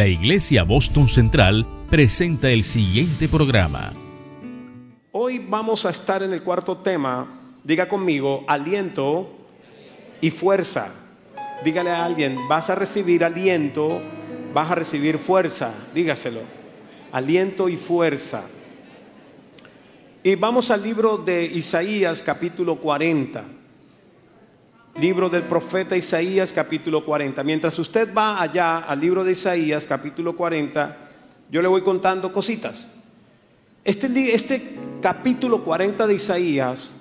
La Iglesia Boston Central presenta el siguiente programa. Hoy vamos a estar en el cuarto tema. Diga conmigo, aliento y fuerza. Dígale a alguien, vas a recibir aliento, vas a recibir fuerza. Dígaselo, aliento y fuerza. Y vamos al libro de Isaías, capítulo 40. Libro del profeta Isaías, capítulo 40. Mientras usted va allá al libro de Isaías, capítulo 40, yo le voy contando cositas. Este capítulo 40 de Isaías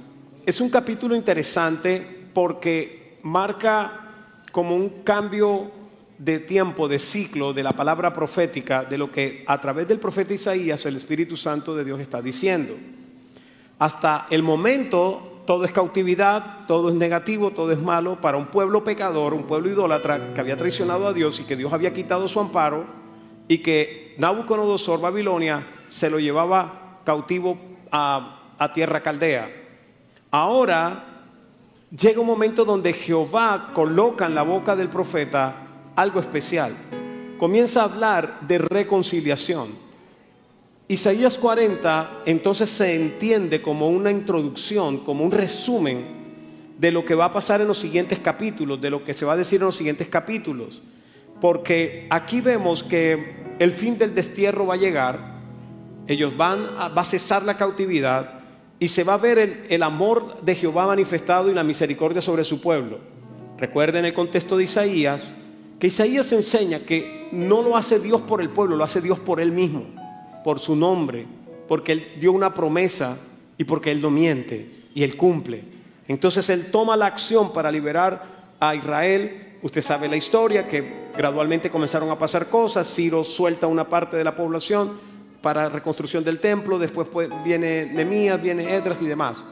es un capítulo interesante porque marca como un cambio de tiempo, de ciclo de la palabra profética, de lo que a través del profeta Isaías el Espíritu Santo de Dios está diciendo. Hasta el momento todo es cautividad, todo es negativo, todo es malo para un pueblo pecador, un pueblo idólatra que había traicionado a Dios y que Dios había quitado su amparo y que Nabucodonosor, Babilonia, se lo llevaba cautivo a tierra caldea. Ahora llega un momento donde Jehová coloca en la boca del profeta algo especial. Comienza a hablar de reconciliación. Isaías 40 entonces se entiende como una introducción, como un resumen de lo que va a pasar en los siguientes capítulos, de lo que se va a decir en los siguientes capítulos. Porque aquí vemos que el fin del destierro va a llegar, va a cesar la cautividad y se va a ver el amor de Jehová manifestado y la misericordia sobre su pueblo. Recuerden el contexto de Isaías, que Isaías enseña que no lo hace Dios por el pueblo, lo hace Dios por él mismo, por su nombre, porque él dio una promesa y porque él no miente y él cumple. Entonces él toma la acción para liberar a Israel. Usted sabe la historia, que gradualmente comenzaron a pasar cosas. Ciro suelta una parte de la población para reconstrucción del templo. Después viene Nehemías, viene Esdras y demás.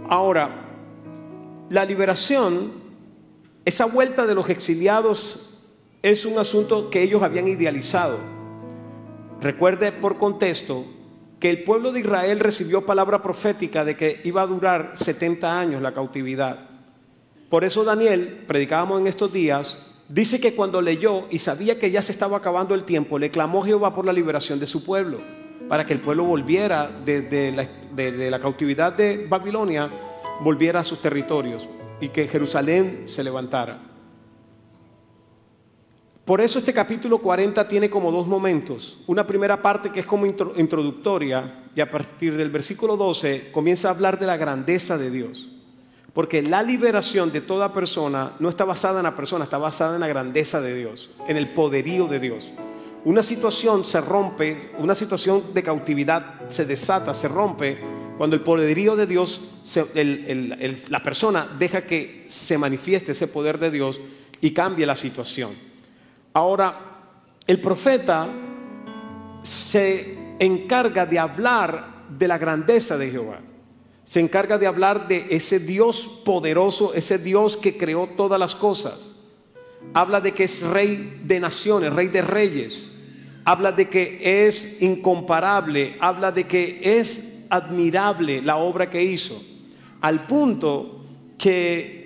Ahora, la liberación, esa vuelta de los exiliados, es un asunto que ellos habían idealizado. Recuerde por contexto que el pueblo de Israel recibió palabra profética de que iba a durar 70 años la cautividad. Por eso Daniel, predicábamos en estos días, dice que cuando leyó y sabía que ya se estaba acabando el tiempo, le clamó a Jehová por la liberación de su pueblo, para que el pueblo volviera de la cautividad de Babilonia, volviera a sus territorios y que Jerusalén se levantara. Por eso este capítulo 40 tiene como dos momentos. Una primera parte que es como introductoria, y a partir del versículo 12 comienza a hablar de la grandeza de Dios. Porque la liberación de toda persona no está basada en la persona, está basada en la grandeza de Dios, en el poderío de Dios. Una situación se rompe, una situación de cautividad se desata, se rompe cuando el poderío de Dios, la persona deja que se manifieste ese poder de Dios y cambie la situación. Ahora, el profeta se encarga de hablar de la grandeza de Jehová. Se encarga de hablar de ese Dios poderoso, ese Dios que creó todas las cosas. Habla de que es rey de naciones, rey de reyes. Habla de que es incomparable. Habla de que es admirable la obra que hizo. Al punto que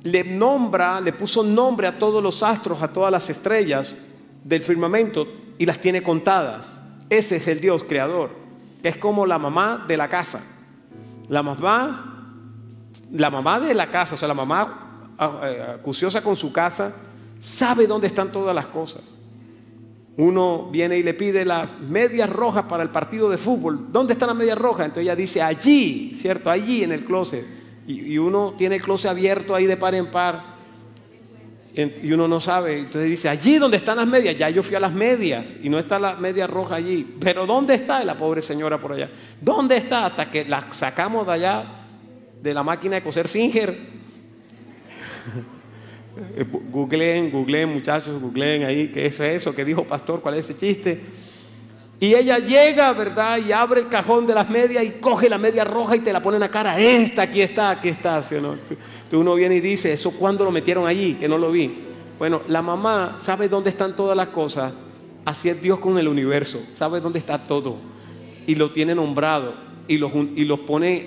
le puso nombre a todos los astros, a todas las estrellas del firmamento y las tiene contadas. Ese es el Dios creador. Es como la mamá de la casa. La mamá de la casa, o sea, la mamá acuciosa con su casa, sabe dónde están todas las cosas. Uno viene y le pide las medias rojas para el partido de fútbol. ¿Dónde están las medias rojas? Entonces ella dice allí, ¿cierto? Allí en el closet. Y uno tiene el closet abierto ahí de par en par y uno no sabe. Entonces dice, allí donde están las medias. Ya yo fui a las medias y no está la media roja allí. Pero ¿dónde está la pobre señora por allá? ¿Dónde está? Hasta que la sacamos de allá, de la máquina de coser Singer. Googleen muchachos, googleen ahí qué es eso, qué dijo pastor, cuál es ese chiste. Y ella llega, ¿verdad? Y abre el cajón de las medias y coge la media roja y te la pone en la cara. Aquí está, ¿sí o no? Tú uno viene y dice, ¿eso cuándo lo metieron allí? Que no lo vi. Bueno, la mamá sabe dónde están todas las cosas. Así es Dios con el universo. Sabe dónde está todo. Y lo tiene nombrado. Y los pone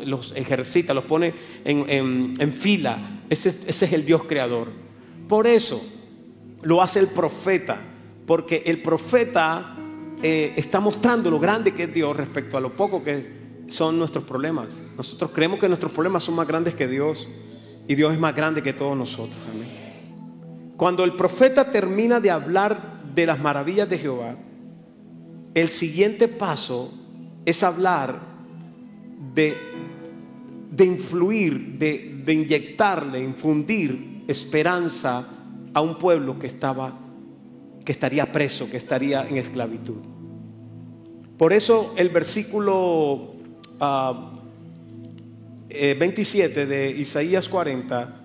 los ejercita, los pone en fila. Ese es el Dios creador. Por eso, lo hace el profeta, porque el profeta está mostrando lo grande que es Dios respecto a lo poco que son nuestros problemas. Nosotros creemos que nuestros problemas son más grandes que Dios, y Dios es más grande que todos nosotros. Amén. Cuando el profeta termina de hablar de las maravillas de Jehová, el siguiente paso es hablar de influir, de inyectarle, infundir esperanza a un pueblo que estaría preso, que estaría en esclavitud. Por eso el versículo 27 de Isaías 40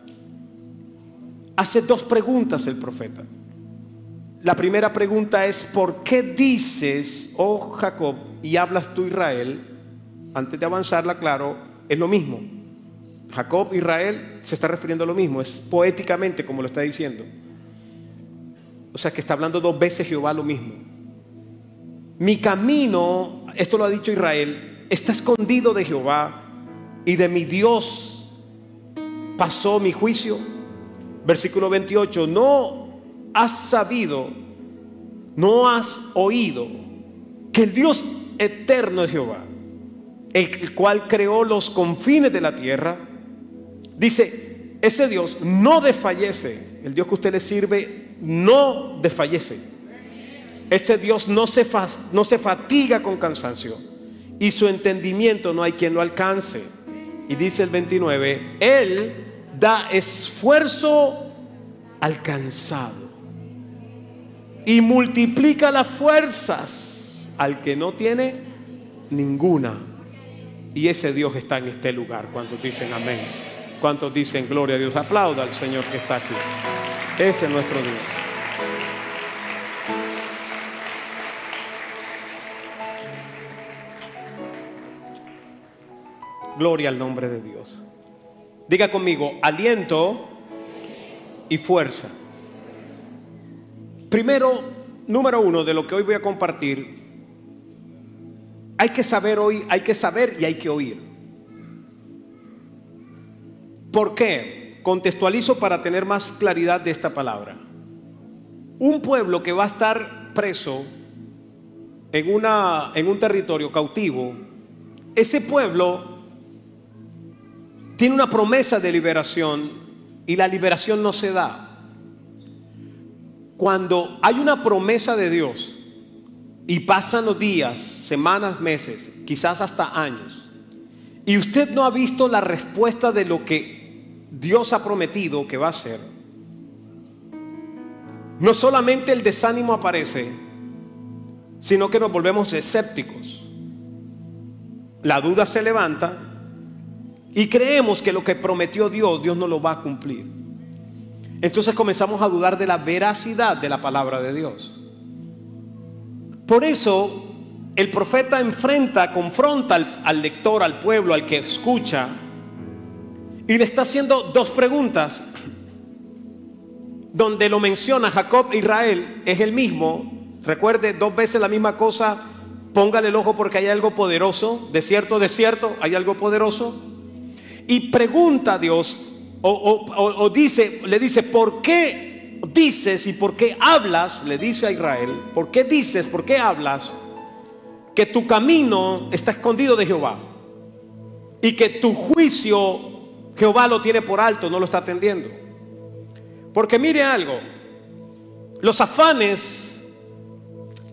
hace dos preguntas el profeta. La primera pregunta es: ¿por qué dices, oh Jacob, y hablas tú, Israel? Antes de avanzarla, claro, es lo mismo. Jacob, Israel, se está refiriendo a lo mismo, es poéticamente como lo está diciendo. O sea que está hablando dos veces Jehová lo mismo. Mi camino, esto lo ha dicho Israel, está escondido de Jehová, y de mi Dios pasó mi juicio. Versículo 28, no has sabido, no has oído que el Dios eterno es Jehová, el cual creó los confines de la tierra. Dice, ese Dios no desfallece. El Dios que usted le sirve no desfallece. Ese Dios no se fatiga con cansancio, y su entendimiento no hay quien lo alcance. Y dice el 29, Él da esfuerzo al cansado y multiplica las fuerzas al que no tiene ninguna. Y ese Dios está en este lugar. ¿Cuántos dicen amén? ¿Cuántos dicen gloria a Dios? Aplauda al Señor que está aquí. Ese es nuestro Dios. Gloria al nombre de Dios. Diga conmigo, aliento y fuerza. Primero, número uno de lo que hoy voy a compartir, hay que saber y hay que oír. ¿Por qué? Contextualizo para tener más claridad de esta palabra. Un pueblo que va a estar preso en un territorio cautivo, ese pueblo tiene una promesa de liberación, y la liberación no se da. Cuando hay una promesa de Dios y pasan los días, semanas, meses, quizás hasta años, y usted no ha visto la respuesta de lo que Dios ha prometido que va a hacer, no solamente el desánimo aparece, sino que nos volvemos escépticos. La duda se levanta y creemos que lo que prometió Dios no lo va a cumplir. Entonces comenzamos a dudar de la veracidad de la palabra de Dios. Por eso el profeta confronta al lector, al pueblo, al que escucha, y le está haciendo dos preguntas, donde lo menciona Jacob e Israel, es el mismo. Recuerde, dos veces la misma cosa. Póngale el ojo porque hay algo poderoso. Desierto, desierto, hay algo poderoso. Y pregunta a Dios, le dice, ¿por qué dices y por qué hablas? Le dice a Israel, ¿por qué dices, por qué hablas que tu camino está escondido de Jehová, y que tu juicio Jehová lo tiene por alto, no lo está atendiendo? Porque mire algo, los afanes,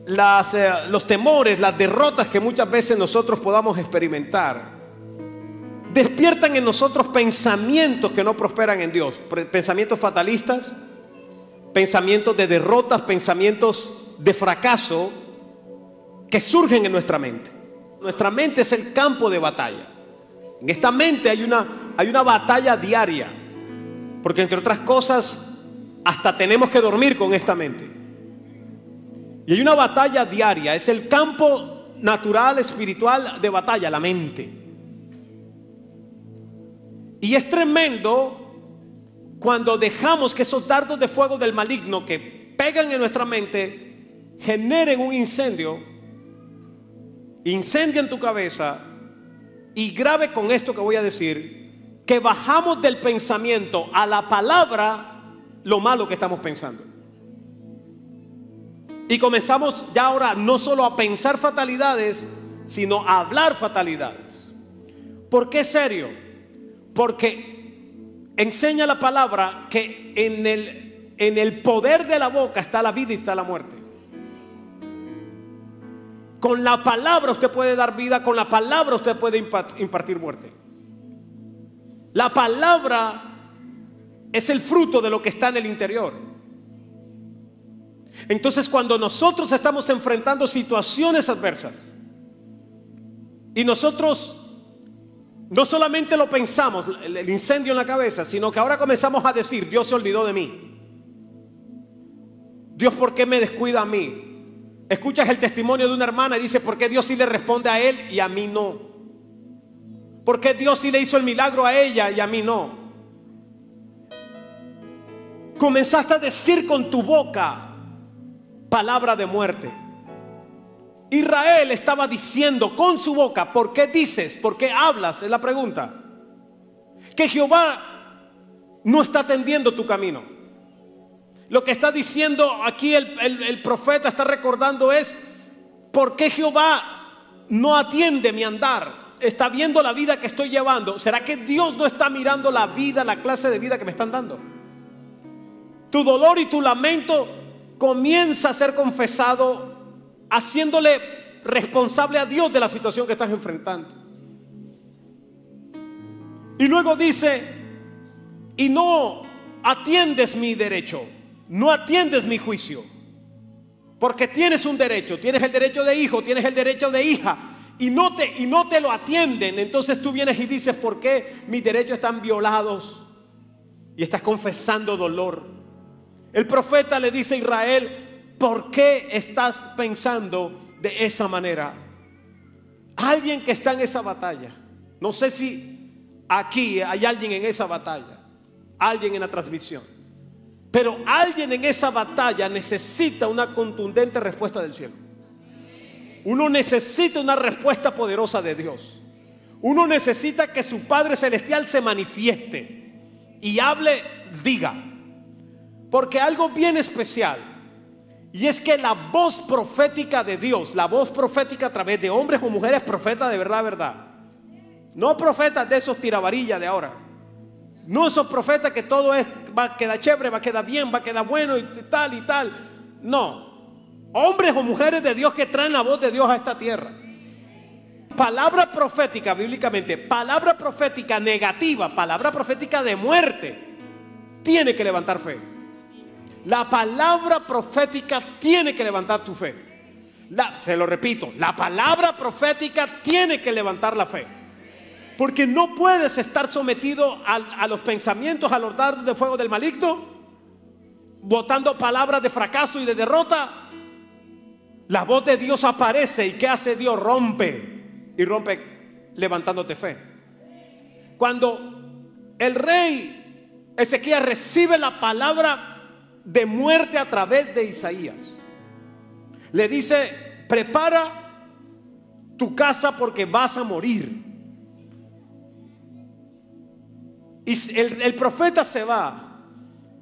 los temores, las derrotas que muchas veces nosotros podamos experimentar, despiertan en nosotros pensamientos que no prosperan en Dios. Pensamientos fatalistas, pensamientos de derrotas, pensamientos de fracaso que surgen en nuestra mente. Nuestra mente es el campo de batalla. En esta mente hay una batalla diaria, porque entre otras cosas hasta tenemos que dormir con esta mente. Y hay una batalla diaria, es el campo natural, espiritual de batalla, la mente. Y es tremendo cuando dejamos que esos dardos de fuego del maligno que pegan en nuestra mente generen un incendio, incendien tu cabeza, y grave con esto que voy a decir, que bajamos del pensamiento a la palabra lo malo que estamos pensando. Y comenzamos ya ahora no solo a pensar fatalidades, sino a hablar fatalidades. ¿Por qué serio? Porque enseña la palabra que en el poder de la boca está la vida y está la muerte. Con la palabra usted puede dar vida, con la palabra usted puede impartir muerte. La palabra es el fruto de lo que está en el interior. Entonces, cuando nosotros estamos enfrentando situaciones adversas y nosotros no solamente lo pensamos, el incendio en la cabeza, sino que ahora comenzamos a decir: Dios se olvidó de mí. Dios, ¿por qué me descuida a mí? Escuchas el testimonio de una hermana y dice: ¿por qué Dios sí le responde a él y a mí no? ¿Por qué Dios sí le hizo el milagro a ella y a mí no? Comenzaste a decir con tu boca palabra de muerte. Israel estaba diciendo con su boca: ¿por qué dices? ¿Por qué hablas? Es la pregunta. Que Jehová no está atendiendo tu camino. Lo que está diciendo aquí el profeta está recordando es: ¿por qué Jehová no atiende mi andar? Está viendo la vida que estoy llevando. ¿Será que Dios no está mirando la vida, la clase de vida que me están dando? Tu dolor y tu lamento comienza a ser confesado, haciéndole responsable a Dios de la situación que estás enfrentando. Y luego dice: y no atiendes mi derecho, no atiendes mi juicio. Porque tienes un derecho, tienes el derecho de hijo, tienes el derecho de hija, y no te lo atienden. Entonces tú vienes y dices: ¿por qué mis derechos están violados? Y estás confesando dolor. El profeta le dice a Israel: ¿por qué estás pensando de esa manera? Alguien que está en esa batalla, no sé si aquí hay alguien en esa batalla, alguien en la transmisión, pero alguien en esa batalla necesita una contundente respuesta del cielo. Uno necesita una respuesta poderosa de Dios. Uno necesita que su Padre Celestial se manifieste y hable, diga. Porque algo bien especial, y es que la voz profética de Dios, la voz profética a través de hombres o mujeres profetas de verdad, verdad, no profetas de esos tirabarillas de ahora, no esos profetas que todo va a quedar chévere, va a quedar bien, va a quedar bueno y tal y tal. No, hombres o mujeres de Dios que traen la voz de Dios a esta tierra. Palabra profética bíblicamente, palabra profética negativa, palabra profética de muerte, tiene que levantar fe. La palabra profética tiene que levantar tu fe. Se lo repito, la palabra profética tiene que levantar la fe. Porque no puedes estar sometido a los pensamientos, a los dardos de fuego del maligno, botando palabras de fracaso y de derrota. La voz de Dios aparece, y ¿qué hace Dios? Rompe, y rompe levantándote fe. Cuando el rey Ezequías recibe la palabra de muerte a través de Isaías, le dice: prepara tu casa porque vas a morir. Y el profeta se va,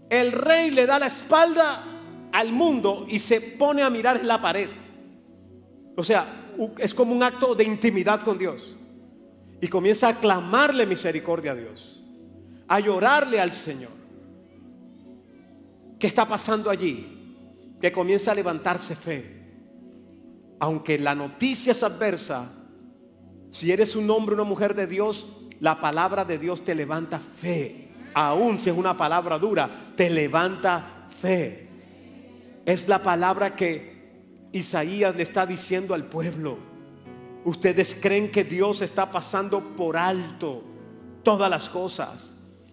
el rey le da la espalda al mundo y se pone a mirar en la pared. O sea, es como un acto de intimidad con Dios, y comienza a clamarle misericordia a Dios, a llorarle al Señor. ¿Qué está pasando allí? Que comienza a levantarse fe. Aunque la noticia es adversa, si eres un hombre o una mujer de Dios, la palabra de Dios te levanta fe. Aún si es una palabra dura, te levanta fe. Es la palabra que Isaías le está diciendo al pueblo. Ustedes creen que Dios está pasando por alto todas las cosas.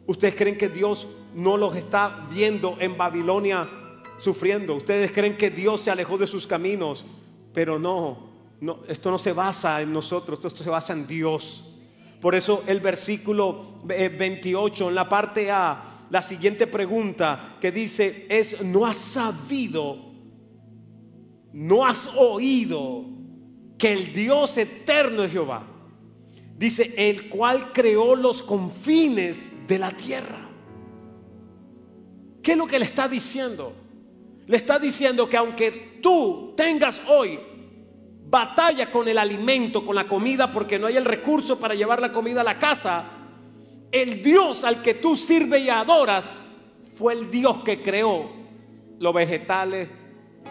Ustedes creen que Dios no los está viendo en Babilonia sufriendo. Ustedes creen que Dios se alejó de sus caminos. Pero no, esto no se basa en nosotros, esto se basa en Dios. Por eso el versículo 28 en la parte A, la siguiente pregunta que dice es: ¿no has sabido, no has oído que el Dios eterno es Jehová? Dice: el cual creó los confines de la tierra. ¿Qué es lo que le está diciendo? Le está diciendo que aunque tú tengas hoy batalla con el alimento, con la comida, porque no hay el recurso para llevar la comida a la casa, el Dios al que tú sirves y adoras fue el Dios que creó los vegetales,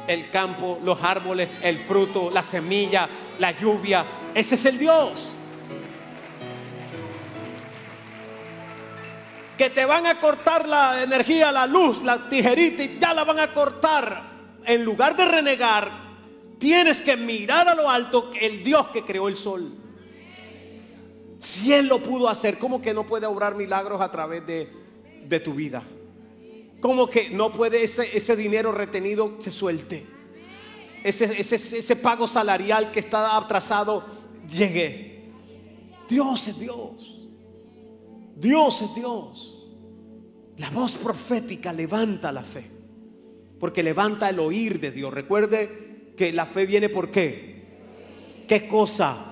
el campo, los árboles, el fruto, la semilla, la lluvia. Ese es el Dios. Que te van a cortar la energía, la luz, la tijerita y ya la van a cortar. En lugar de renegar, tienes que mirar a lo alto, el Dios que creó el sol. Si Él lo pudo hacer, ¿cómo que no puede obrar milagros a través de tu vida? ¿Cómo que no puede ese dinero retenido se suelte? Ese pago salarial que está atrasado llegue. Dios es Dios. Dios es Dios. La voz profética levanta la fe, porque levanta el oír de Dios. Recuerde que la fe viene ¿por qué? ¿Qué cosa?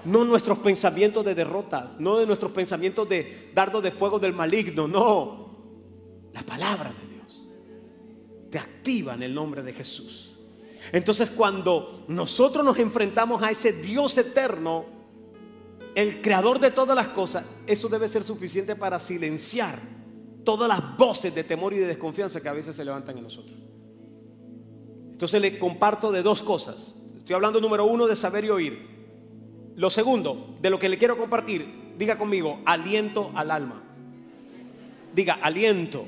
No nuestros pensamientos de derrotas, no de nuestros pensamientos de dardos de fuego del maligno, no. La palabra de Dios te activa en el nombre de Jesús. Entonces, cuando nosotros nos enfrentamos a ese Dios eterno, el creador de todas las cosas, eso debe ser suficiente para silenciar todas las voces de temor y de desconfianza que a veces se levantan en nosotros. Entonces le comparto de dos cosas. Estoy hablando, número uno, de saber y oír. Lo segundo, de lo que le quiero compartir, diga conmigo, aliento al alma. Diga, aliento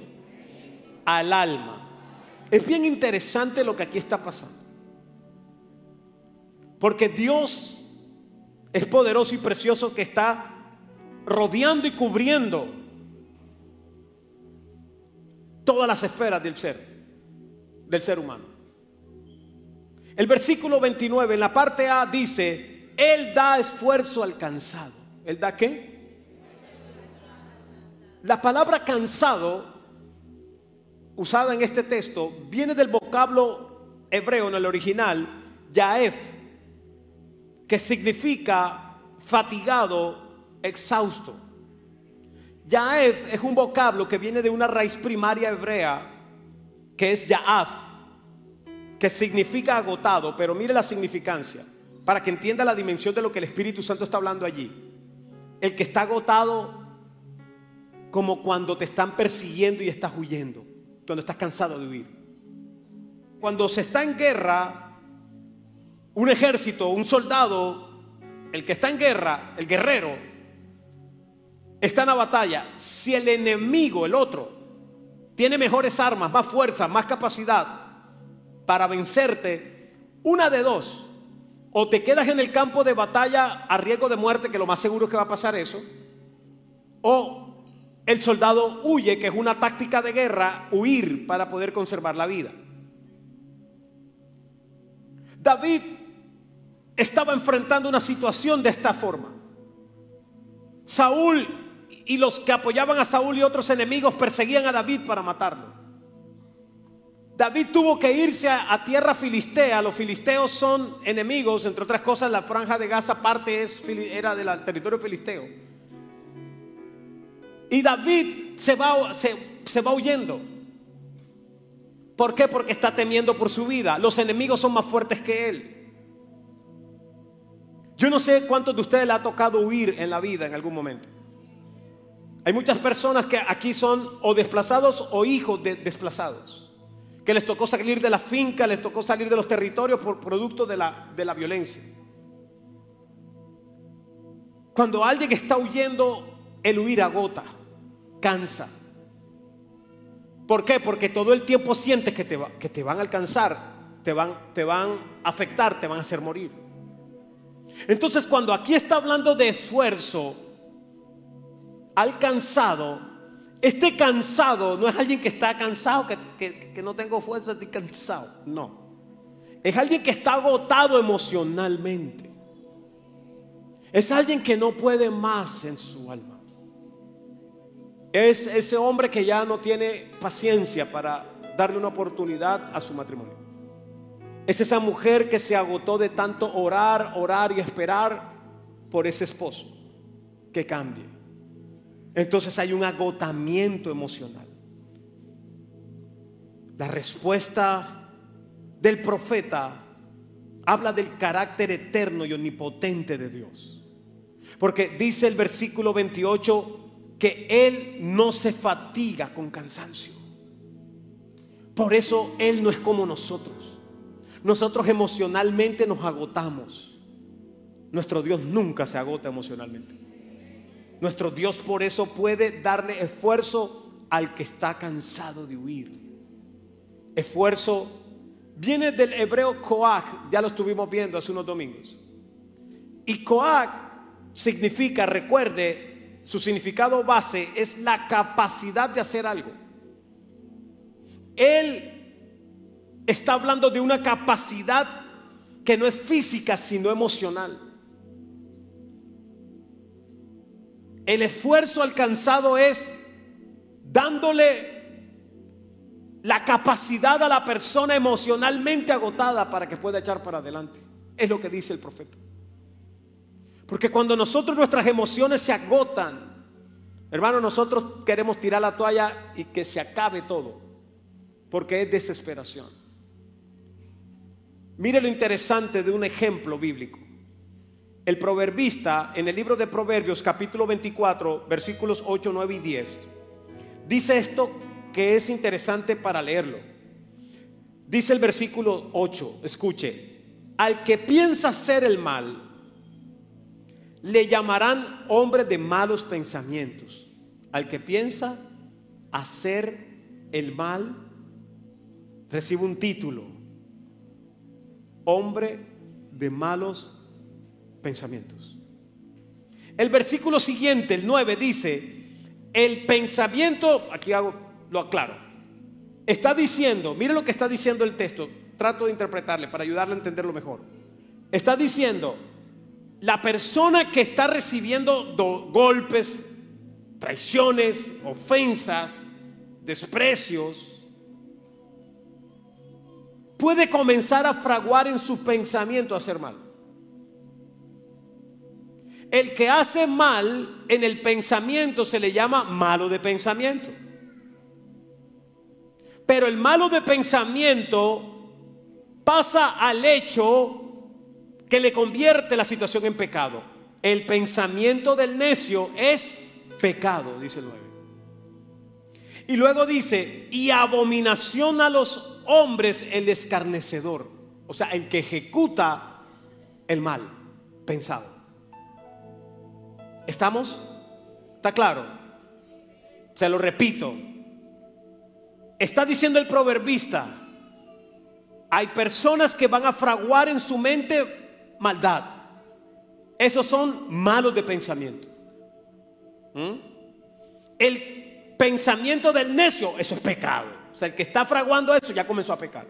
al alma. Es bien interesante lo que aquí está pasando, porque Dios es poderoso y precioso, que está rodeando y cubriendo todas las esferas del ser humano. El versículo 29 en la parte A dice: Él da esfuerzo al cansado. ¿Él da qué? La palabra cansado usada en este texto viene del vocablo hebreo en el original, yaef, que significa fatigado, exhausto. Yaef es un vocablo que viene de una raíz primaria hebrea que es yaaf, que significa agotado. Pero mire la significancia, para que entienda la dimensión de lo que el Espíritu Santo está hablando allí. El que está agotado, como cuando te están persiguiendo y estás huyendo, cuando estás cansado de huir. Cuando se está en guerra, un ejército, un soldado, el que está en guerra, el guerrero, está en la batalla. Si el enemigo, el otro, tiene mejores armas, más fuerza, más capacidad para vencerte, una de dos: o te quedas en el campo de batalla a riesgo de muerte, que lo más seguro es que va a pasar eso, o el soldado huye, que es una táctica de guerra, huir para poder conservar la vida. David estaba enfrentando una situación de esta forma. Saúl y los que apoyaban a Saúl y otros enemigos perseguían a David para matarlo. David tuvo que irse a tierra filistea. Los filisteos son enemigos, entre otras cosas. La franja de Gaza parte era del territorio filisteo. Y David se va huyendo. ¿Por qué? Porque está temiendo por su vida. Los enemigos son más fuertes que él. Yo no sé cuántos de ustedes le ha tocado huir en la vida en algún momento. Hay muchas personas que aquí son o desplazados o hijos de desplazados, que les tocó salir de la finca, les tocó salir de los territorios por producto de la violencia. Cuando alguien está huyendo, el huir agota, cansa. ¿Por qué? Porque todo el tiempo sientes que te van a alcanzar, te van a afectar, te van a hacer morir. Entonces, cuando aquí está hablando de esfuerzo al cansado, este cansado no es alguien que está cansado, que no tengo fuerza, estoy cansado. No, es alguien que está agotado emocionalmente. Es alguien que no puede más en su alma. Es ese hombre que ya no tiene paciencia para darle una oportunidad a su matrimonio. Es esa mujer que se agotó de tanto orar y esperar por ese esposo que cambie. Entonces hay un agotamiento emocional. La respuesta del profeta habla del carácter eterno y omnipotente de Dios. Porque dice el versículo 28 que Él no se fatiga con cansancio. Por eso Él no es como nosotros. Nosotros emocionalmente nos agotamos. Nuestro Dios nunca se agota emocionalmente. Nuestro Dios por eso puede darle esfuerzo al que está cansado de huir. Esfuerzo viene del hebreo koach, ya lo estuvimos viendo hace unos domingos. Y koach significa, recuerde, su significado base es la capacidad de hacer algo. Él está hablando de una capacidad que no es física sino emocional. El esfuerzo alcanzado es dándole la capacidad a la persona emocionalmente agotada para que pueda echar para adelante. Es lo que dice el profeta. Porque cuando nuestras emociones se agotan, hermano, nosotros queremos tirar la toalla y que se acabe todo, porque es desesperación. Mire lo interesante de un ejemplo bíblico. El proverbista en el libro de Proverbios capítulo 24 versículos 8, 9 y 10 dice esto que es interesante para leerlo. Dice el versículo 8, escuche: al que piensa hacer el mal le llamarán hombre de malos pensamientos. Al que piensa hacer el mal recibe un título: hombre de malos pensamientos. El versículo siguiente, el 9, dice: el pensamiento, aquí lo aclaro, está diciendo, mire lo que está diciendo el texto, trato de interpretarle para ayudarle a entenderlo mejor. Está diciendo: la persona que está recibiendo golpes, traiciones, ofensas, desprecios, puede comenzar a fraguar en su pensamiento hacer mal. El que hace mal en el pensamiento se le llama malo de pensamiento. Pero el malo de pensamiento pasa al hecho que le convierte la situación en pecado. El pensamiento del necio es pecado, dice el 9. Y luego dice: y abominación a los hombres el escarnecedor. O sea, el que ejecuta el mal pensado. ¿Estamos? ¿Está claro? Se lo repito. Está diciendo el proverbista: hay personas que van a fraguar en su mente maldad. Esos son malos de pensamiento. El pensamiento del necio, eso es pecado. O sea, el que está fraguando eso ya comenzó a pecar.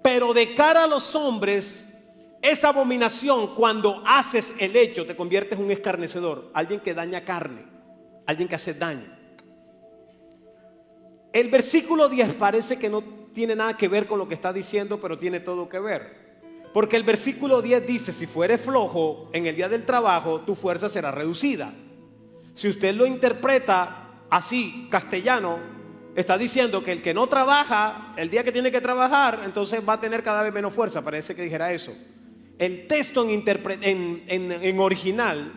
Pero de cara a los hombres, esa abominación, cuando haces el hecho, te conviertes en un escarnecedor, alguien que daña carne, alguien que hace daño. El versículo 10 parece que no tiene nada que ver con lo que está diciendo, pero tiene todo que ver. Porque el versículo 10 dice: si fueres flojo en el día del trabajo, tu fuerza será reducida. Si usted lo interpreta así, castellano, está diciendo que el que no trabaja, el día que tiene que trabajar, entonces va a tener cada vez menos fuerza. Parece que dijera eso. El texto en original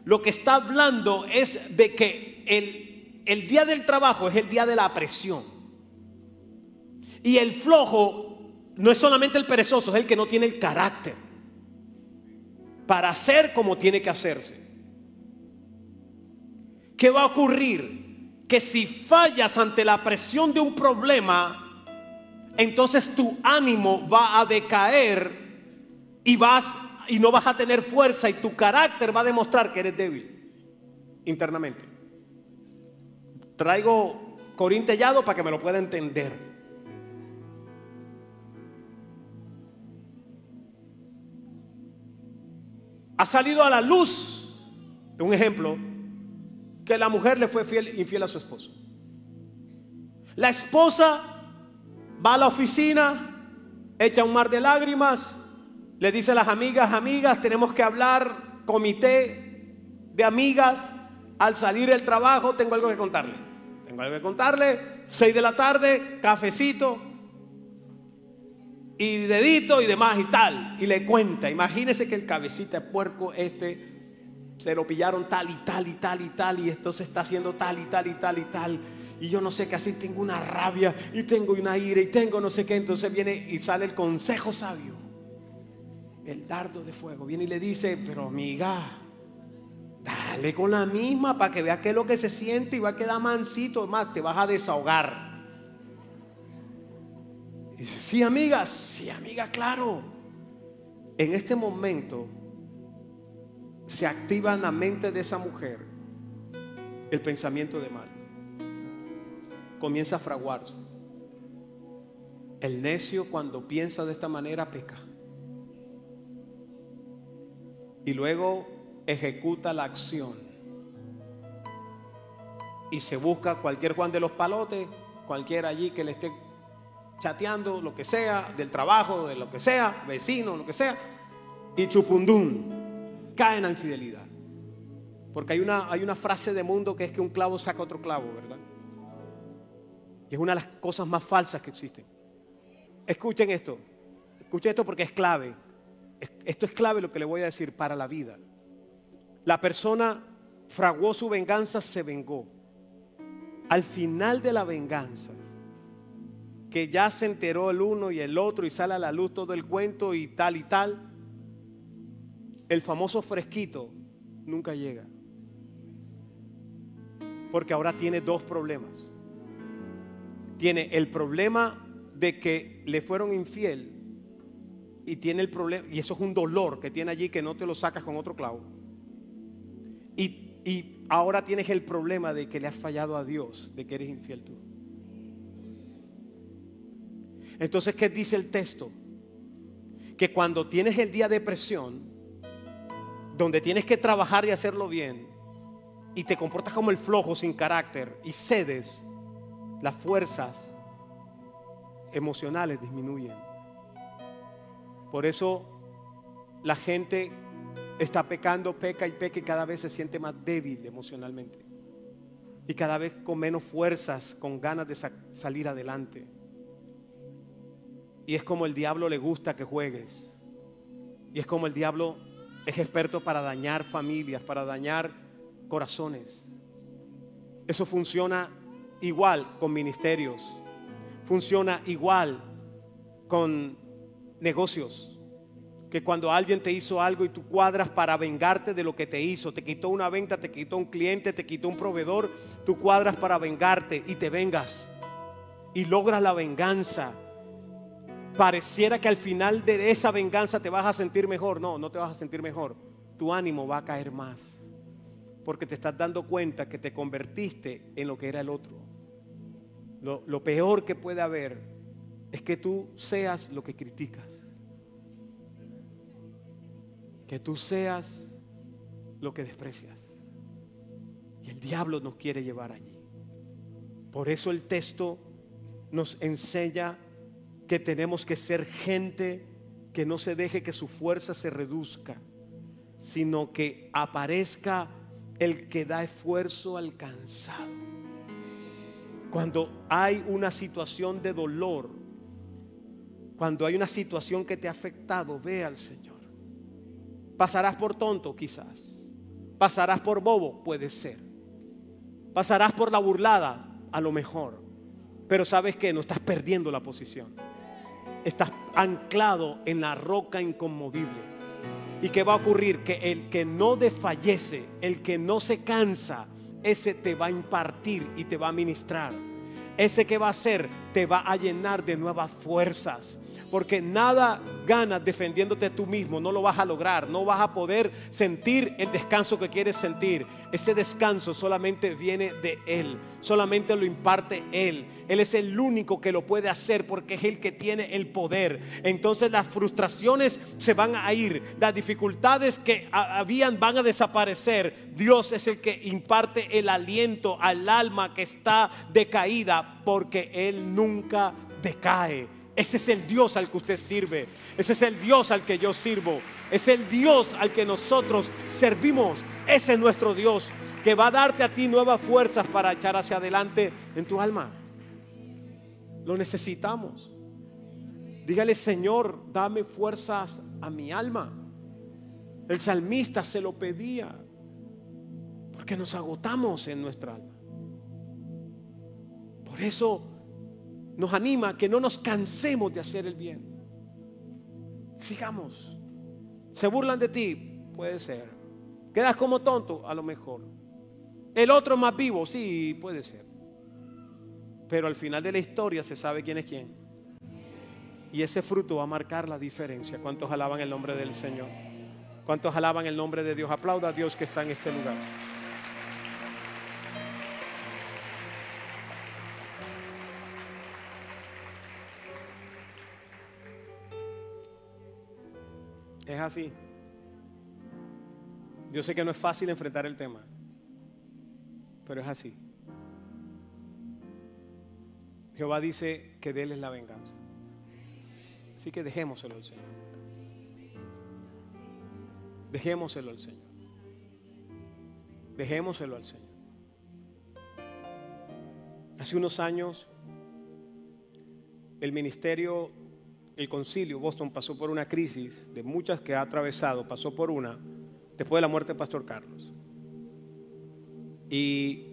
lo que está hablando es de que el día del trabajo es el día de la presión. Y el flojo no es solamente el perezoso, es el que no tiene el carácter para hacer como tiene que hacerse. ¿Qué va a ocurrir? Que si fallas ante la presión de un problema, entonces tu ánimo va a decaer y no vas a tener fuerza, y tu carácter va a demostrar que eres débil internamente. Traigo corintellado para que me lo pueda entender. Ha salido a la luz, un ejemplo, que la mujer le fue infiel a su esposo. La esposa va a la oficina, echa un mar de lágrimas, le dice a las amigas, tenemos que hablar, comité de amigas, al salir del trabajo tengo algo que contarle. 6 de la tarde, cafecito y dedito y demás y tal. Y le cuenta, imagínese que el cabecita de puerco se lo pillaron tal y tal y tal y tal, y esto se está haciendo tal y tal y tal y tal, y yo no sé qué así, tengo una rabia y tengo una ira y tengo no sé qué. Entonces viene y sale el consejo sabio, el dardo de fuego. Viene y le dice: pero amiga, dale con la misma para que vea qué es lo que se siente y va a quedar mansito, más te vas a desahogar. Y dice: sí amiga, claro. En este momento se activa en la mente de esa mujer el pensamiento de mal. Comienza a fraguarse. El necio, cuando piensa de esta manera, peca. Y luego ejecuta la acción. Y se busca cualquier Juan de los Palotes, cualquiera allí que le esté chateando, lo que sea, del trabajo, de lo que sea, vecino, lo que sea, y chupundún, cae en la infidelidad. Porque hay una frase de mundo que es que un clavo saca otro clavo, ¿verdad? Y es una de las cosas más falsas que existen. Escuchen esto porque es clave. Esto es clave lo que le voy a decir para la vida. La persona fraguó su venganza, se vengó. Al final de la venganza, que ya se enteró el uno y el otro y sale a la luz todo el cuento y tal, el famoso fresquito nunca llega. Porque ahora tiene dos problemas. Tiene el problema de que le fueron infiel, y tiene el problema, y eso es un dolor que tiene allí que no te lo sacas con otro clavo. Y ahora tienes el problema de que le has fallado a Dios, de que eres infiel tú. Entonces, ¿qué dice el texto? Que cuando tienes el día de presión, donde tienes que trabajar y hacerlo bien, y te comportas como el flojo sin carácter y cedes, las fuerzas emocionales disminuyen. Por eso la gente está pecando, peca y cada vez se siente más débil emocionalmente, y cada vez con menos fuerzas, con ganas de salir adelante. Y es como el diablo le gusta que juegues, y es como el diablo es experto para dañar familias, para dañar corazones. Eso funciona igual con ministerios, funciona igual con negocios. Que cuando alguien te hizo algo y tú cuadras para vengarte de lo que te hizo, te quitó una venta, te quitó un cliente, te quitó un proveedor, tú cuadras para vengarte y te vengas y logras la venganza. Pareciera que al final de esa venganza te vas a sentir mejor. No, no te vas a sentir mejor. Tu ánimo va a caer más, porque te estás dando cuenta que te convertiste en lo que era el otro. Lo peor que puede haber es que tú seas lo que criticas, que tú seas lo que desprecias. Y el diablo nos quiere llevar allí. Por eso el texto nos enseña que tenemos que ser gente que no se deje que su fuerza se reduzca, sino que aparezca el que da esfuerzo al cansado. Cuando hay una situación de dolor, cuando hay una situación que te ha afectado, ve al Señor. Pasarás por tonto quizás, pasarás por bobo, puede ser, pasarás por la burlada a lo mejor, pero ¿sabes qué? No estás perdiendo la posición, estás anclado en la roca inconmovible. ¿Y qué va a ocurrir? Que el que no desfallece, el que no se cansa, ese te va a impartir y te va a ministrar. Ese que va a hacer te va a llenar de nuevas fuerzas. Porque nada ganas defendiéndote tú mismo, no lo vas a lograr. No vas a poder sentir el descanso que quieres sentir. Ese descanso solamente viene de Él, solamente lo imparte Él. Él es el único que lo puede hacer, porque es el que tiene el poder. Entonces las frustraciones se van a ir, las dificultades que habían van a desaparecer. Dios es el que imparte el aliento al alma que está decaída, porque Él nunca decae. Ese es el Dios al que usted sirve. Ese es el Dios al que yo sirvo. Es el Dios al que nosotros servimos. Ese es nuestro Dios, que va a darte a ti nuevas fuerzas para echar hacia adelante en tu alma. Lo necesitamos. Dígale: Señor, dame fuerzas a mi alma. El salmista se lo pedía, porque nos agotamos en nuestra alma. Por eso nos anima a que no nos cansemos de hacer el bien. Sigamos. Se burlan de ti, puede ser. Quedas como tonto, a lo mejor. El otro más vivo, sí, puede ser. Pero al final de la historia se sabe quién es quién. Y ese fruto va a marcar la diferencia. ¿Cuántos alaban el nombre del Señor? ¿Cuántos alaban el nombre de Dios? Aplauda a Dios que está en este lugar. Es así. Yo sé que no es fácil enfrentar el tema, pero es así. Jehová dice que de Él es la venganza. Así que dejémoselo al Señor. Dejémoselo al Señor. Dejémoselo al Señor. Hace unos años, el ministerio, el concilio Boston pasó por una crisis de muchas que ha atravesado, pasó por una después de la muerte del pastor Carlos. Y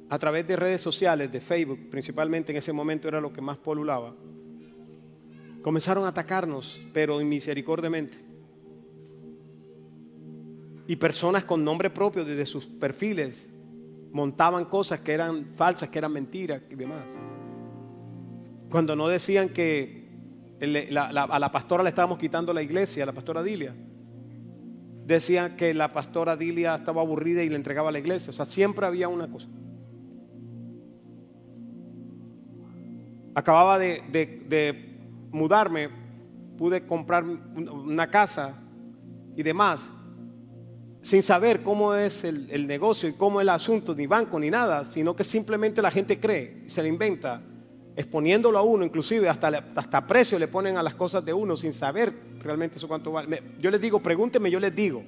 a través de redes sociales, de Facebook, principalmente en ese momento era lo que más polulaba, comenzaron a atacarnos, pero inmisericordiamente. Y personas con nombre propio desde sus perfiles montaban cosas que eran falsas, que eran mentiras y demás. Cuando no decían que a la pastora le estábamos quitando la iglesia, a la pastora Dilia, decían que la pastora Dilia estaba aburrida y le entregaba la iglesia. O sea, siempre había una cosa. Acababa de mudarme, pude comprar una casa y demás, sin saber cómo es el negocio y cómo es el asunto, ni banco ni nada, sino que simplemente la gente cree y se le inventa, exponiéndolo a uno, inclusive hasta precio le ponen a las cosas de uno sin saber realmente eso cuánto vale. Yo les digo, pregúntenme, yo les digo.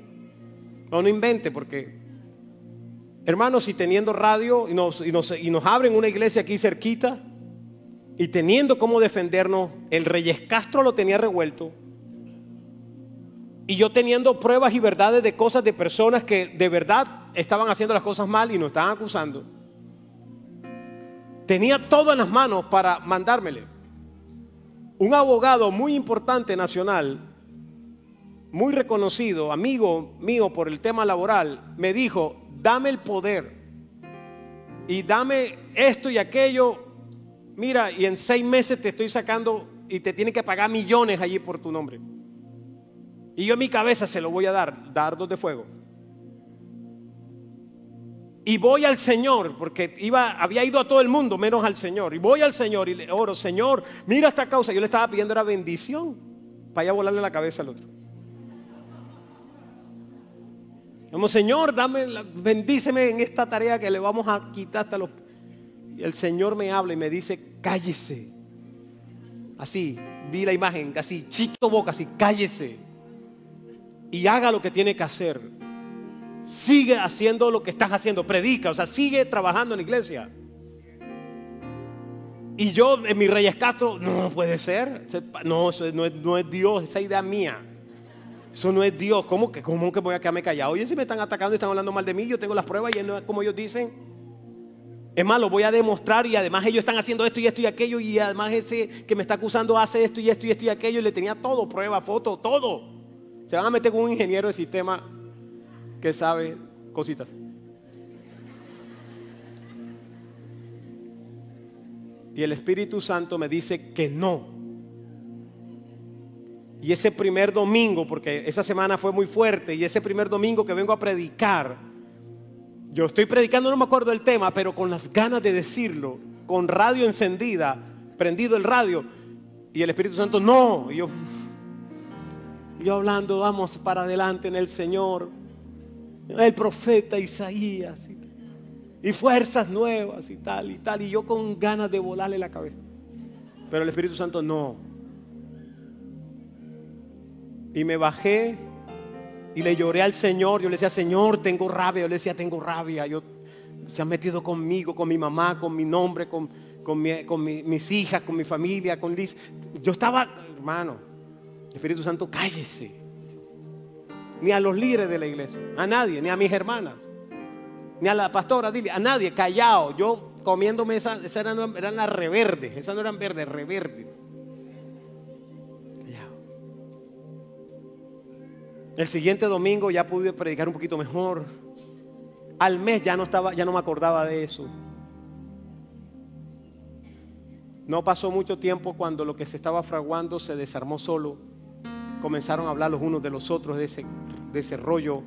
No invente, porque hermanos, si teniendo radio y nos abren una iglesia aquí cerquita y teniendo cómo defendernos, el Reyes Castro lo tenía revuelto. Y yo teniendo pruebas y verdades de cosas de personas que de verdad estaban haciendo las cosas mal y nos estaban acusando. Tenía todo en las manos para mandármele. Un abogado muy importante nacional, muy reconocido, amigo mío por el tema laboral, me dijo: dame el poder y dame esto y aquello. Mira, y en 6 meses te estoy sacando y te tienen que pagar millones allí por tu nombre. Y yo en mi cabeza se lo voy a dar, dardos de fuego. Y voy al Señor, porque había ido a todo el mundo menos al Señor. Y voy al Señor y le oro: Señor, mira esta causa. Yo le estaba pidiendo era bendición para ya volarle la cabeza al otro. Como: Señor, bendíceme en esta tarea que le vamos a quitar hasta los... Y el Señor me habla y me dice: cállese. Así, vi la imagen, así, chito boca, así, cállese. Y haga lo que tiene que hacer. Sigue haciendo lo que estás haciendo, predica, o sea, sigue trabajando en la iglesia. Y yo en mi Reyes Castro: no puede ser. No, eso no es Dios, esa idea mía. Eso no es Dios. ¿Cómo que voy a quedarme callado? Oye, si me están atacando y están hablando mal de mí, yo tengo las pruebas y no es como ellos dicen. Es más, lo voy a demostrar, y además ellos están haciendo esto y esto y aquello, y además ese que me está acusando hace esto y esto y esto y aquello, y le tenía todo, prueba, foto, todo. Se van a meter con un ingeniero de sistema que sabe cositas. Y el Espíritu Santo me dice que no. Y ese primer domingo, porque esa semana fue muy fuerte, y ese primer domingo que vengo a predicar, yo estoy predicando, no me acuerdo del tema, pero con las ganas de decirlo, con radio encendida, prendido el radio, y el Espíritu Santo: no. Y yo hablando: vamos para adelante en el Señor, el profeta Isaías y fuerzas nuevas y tal, y yo con ganas de volarle la cabeza. Pero el Espíritu Santo: no. Y me bajé y le lloré al Señor. Yo le decía: Señor, tengo rabia. Yo le decía: tengo rabia. Se han metido conmigo, con mi mamá, con mi nombre, con mis hijas, con mi familia, con Liz. Yo estaba, hermano, Espíritu Santo, cállese. Ni a los líderes de la iglesia, a nadie, ni a mis hermanas, ni a la pastora, dile, a nadie, callado. Yo comiéndome esas eran las reverdes, esas no eran verdes, reverdes. Callado. El siguiente domingo ya pude predicar un poquito mejor. Al mes ya no me acordaba de eso. No pasó mucho tiempo cuando lo que se estaba fraguando se desarmó solo. Comenzaron a hablar los unos de los otros de ese rollo.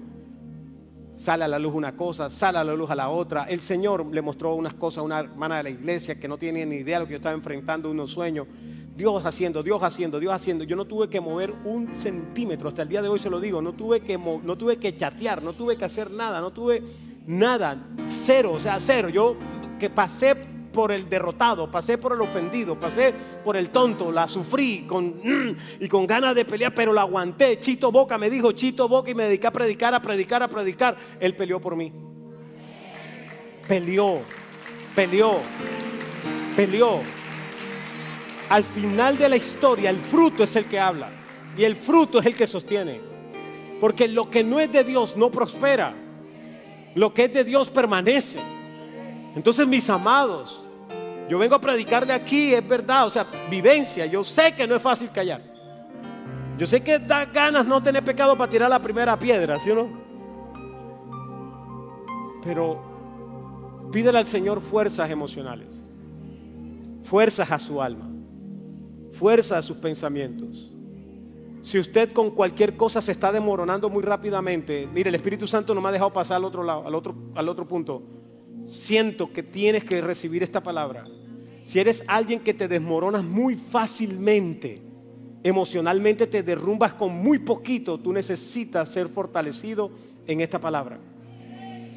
Sale a la luz una cosa, sale a la luz a la otra. El Señor le mostró unas cosas a una hermana de la iglesia que no tiene ni idea de lo que yo estaba enfrentando, unos sueños. Dios haciendo. Yo no tuve que mover un centímetro. Hasta el día de hoy se lo digo. No tuve que chatear, no tuve que hacer nada. No tuve nada, cero, o sea, cero. Yo que pasé por el derrotado, pasé por el ofendido, pasé por el tonto, la sufrí y con ganas de pelear, pero la aguanté. Chito Boca me dijo, Chito Boca, y me dediqué a predicar. Él peleó por mí. Peleó. Al final de la historia, el fruto es el que habla y el fruto es el que sostiene. Porque lo que no es de Dios no prospera. Lo que es de Dios permanece. Entonces, mis amados, yo vengo a predicarle aquí, es verdad, o sea, vivencia. Yo sé que no es fácil callar. Yo sé que da ganas no tener pecado para tirar la primera piedra, ¿sí o no? Pero pídele al Señor fuerzas emocionales, fuerzas a su alma, fuerzas a sus pensamientos. Si usted con cualquier cosa se está desmoronando muy rápidamente, mire, el Espíritu Santo no me ha dejado pasar al otro lado, al otro punto. Siento que tienes que recibir esta palabra. Si eres alguien que te desmoronas muy fácilmente, emocionalmente te derrumbas con muy poquito, tú necesitas ser fortalecido en esta palabra.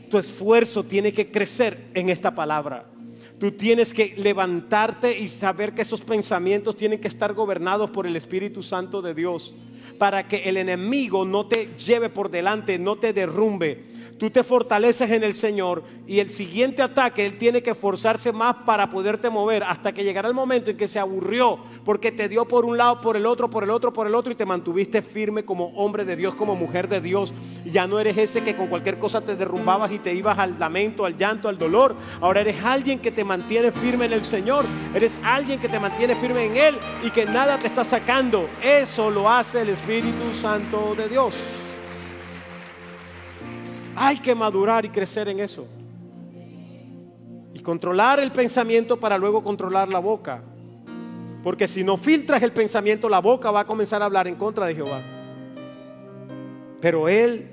Tu esfuerzo tiene que crecer en esta palabra. Tú tienes que levantarte y saber que esos pensamientos tienen que estar gobernados por el Espíritu Santo de Dios, para que el enemigo no te lleve por delante, no te derrumbe. Tú te fortaleces en el Señor y el siguiente ataque Él tiene que esforzarse más para poderte mover, hasta que llegará el momento en que se aburrió porque te dio por un lado, por el otro y te mantuviste firme como hombre de Dios, como mujer de Dios. Ya no eres ese que con cualquier cosa te derrumbabas y te ibas al lamento, al llanto, al dolor. Ahora eres alguien que te mantiene firme en el Señor. Eres alguien que te mantiene firme en Él y que nada te está sacando. Eso lo hace el Espíritu Santo de Dios. Hay que madurar y crecer en eso. Y controlar el pensamiento para luego controlar la boca. Porque si no filtras el pensamiento, la boca va a comenzar a hablar en contra de Jehová. Pero Él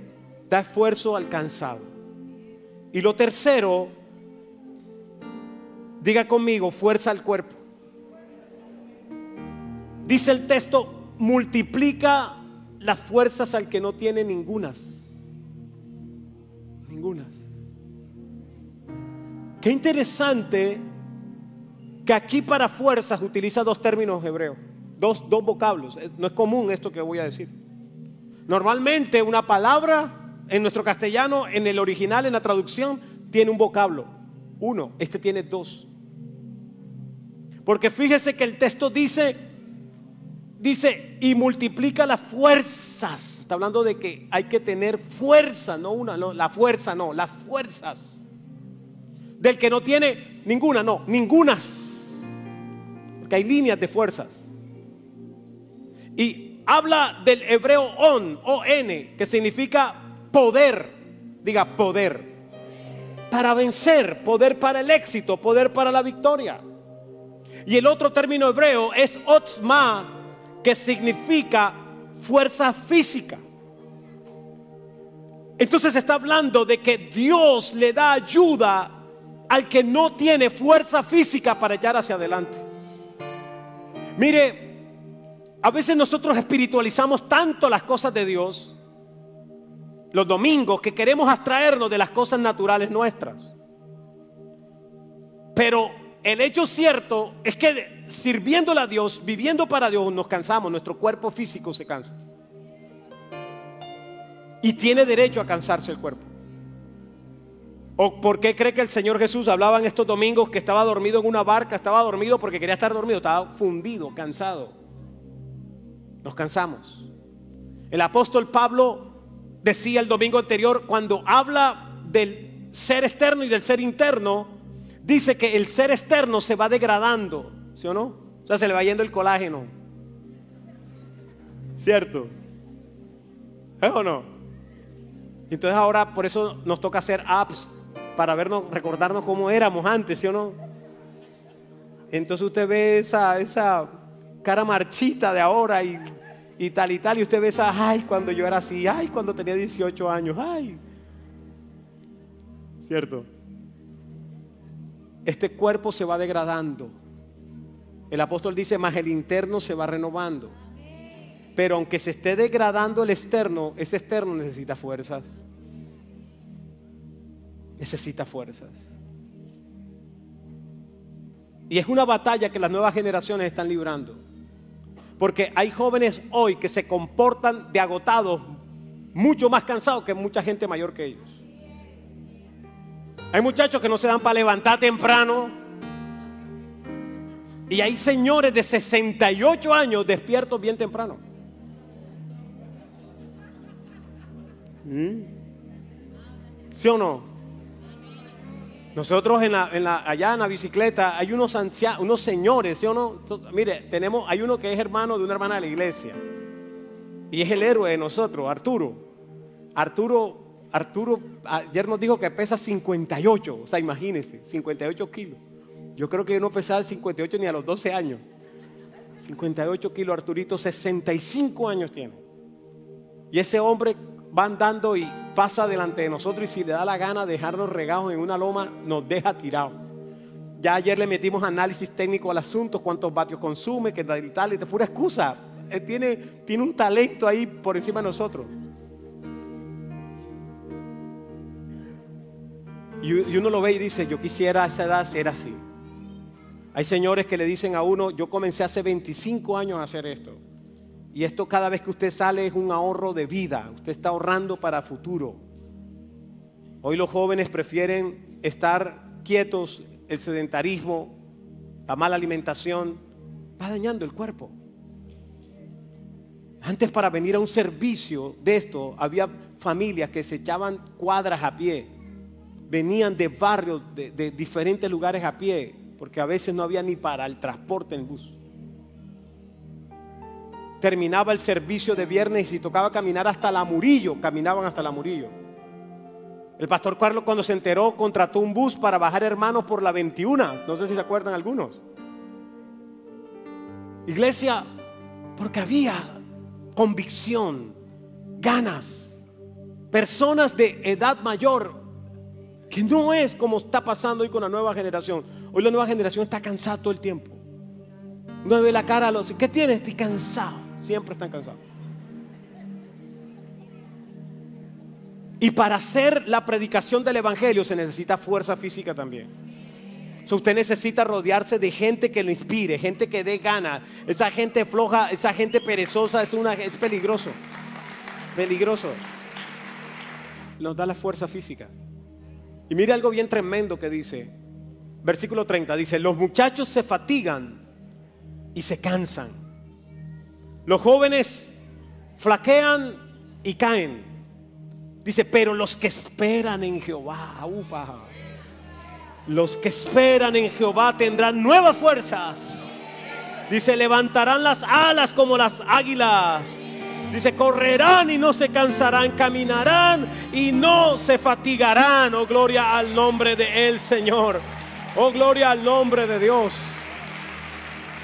da esfuerzo al cansado. Y lo tercero, diga conmigo, fuerza al cuerpo. Dice el texto, multiplica las fuerzas al que no tiene ningunas. Qué interesante que aquí para fuerzas utiliza dos términos hebreos, dos vocablos. No es común esto que voy a decir. Normalmente una palabra en nuestro castellano, en el original, en la traducción, tiene un vocablo, uno. Este tiene dos. Porque fíjese que el texto dice y multiplica las fuerzas. Está hablando de que hay que tener fuerza, las fuerzas. Del que no tiene ninguna, ningunas. Porque hay líneas de fuerzas. Y habla del hebreo O-N, que significa poder. Diga poder. Para vencer, poder para el éxito, poder para la victoria. Y el otro término hebreo es otzma, que significa fuerza física. Entonces está hablando de que Dios le da ayuda al que no tiene fuerza física para echar hacia adelante. Mire, a veces nosotros espiritualizamos tanto las cosas de Dios los domingos que queremos abstraernos de las cosas naturales nuestras. Pero el hecho cierto es que sirviéndole a Dios, viviendo para Dios, nos cansamos, nuestro cuerpo físico se cansa. Y tiene derecho a cansarse el cuerpo. ¿O por qué cree que el Señor Jesús hablaba en estos domingos que estaba dormido en una barca? Estaba dormido porque quería estar dormido, estaba fundido, cansado. Nos cansamos. El apóstol Pablo decía el domingo anterior, cuando habla del ser externo y del ser interno, dice que el ser externo se va degradando, ¿sí o no? O sea, se le va yendo el colágeno. ¿Cierto? ¿Es o no? Entonces ahora por eso nos toca hacer apps para vernos, recordarnos cómo éramos antes, ¿sí o no? Entonces usted ve esa cara marchita de ahora y tal, y usted ve ay, cuando yo era así, ay, cuando tenía 18 años, ay. ¿Cierto? Este cuerpo se va degradando. El apóstol dice, más el interno se va renovando. Pero aunque se esté degradando el externo, ese externo necesita fuerzas. Necesita fuerzas. Y es una batalla que las nuevas generaciones están librando. Porque hay jóvenes hoy que se comportan de agotados, mucho más cansados que mucha gente mayor que ellos. Hay muchachos que no se dan para levantar temprano. Y hay señores de 68 años despiertos bien temprano. ¿Sí o no? Nosotros allá en la bicicleta hay unos ancianos, unos señores, ¿sí o no? Mire, hay uno que es hermano de una hermana de la iglesia. Y es el héroe de nosotros, Arturo. Arturo ayer nos dijo que pesa 58, o sea, imagínense, 58 kilos. Yo creo que yo no pesaba 58 ni a los 12 años. 58 kilos, Arturito, 65 años tiene. Y ese hombre va andando y pasa delante de nosotros, y si le da la gana dejarnos regados en una loma, nos deja tirados. Ya ayer le metimos análisis técnico al asunto, cuántos vatios consume, que tal y tal, y es pura excusa. Él tiene un talento ahí por encima de nosotros. Y uno lo ve y dice, yo quisiera a esa edad ser así. Hay señores que le dicen a uno, yo comencé hace 25 años a hacer esto. Y esto cada vez que usted sale es un ahorro de vida. Usted está ahorrando para futuro. Hoy los jóvenes prefieren estar quietos. El sedentarismo, la mala alimentación, va dañando el cuerpo. Antes, para venir a un servicio de esto, había familias que se echaban cuadras a pie. Venían de barrios, de diferentes lugares a pie, porque a veces no había ni para el transporte en bus. Terminaba el servicio de viernes y si tocaba caminar hasta La Murillo, caminaban hasta La Murillo. El pastor Carlos, cuando se enteró, contrató un bus para bajar hermanos por la 21. No sé si se acuerdan algunos. Iglesia, porque había convicción, ganas. Personas de edad mayor, que no es como está pasando hoy con la nueva generación. Hoy la nueva generación está cansada todo el tiempo. Uno ve la cara a los... ¿Qué tienes? Estoy cansado. Siempre están cansados. Y para hacer la predicación del evangelio se necesita fuerza física también. O sea, usted necesita rodearse de gente que lo inspire, gente que dé ganas. Esa gente floja, esa gente perezosa es peligroso. Peligroso. Nos da la fuerza física. Y mire algo bien tremendo que dice. Versículo 30 dice, los muchachos se fatigan y se cansan. Los jóvenes flaquean y caen. Dice, pero los que esperan en Jehová, los que esperan en Jehová tendrán nuevas fuerzas. Dice, levantarán las alas como las águilas. Dice, correrán y no se cansarán, caminarán y no se fatigarán. Oh, gloria al nombre de el Señor. Oh, gloria al nombre de Dios.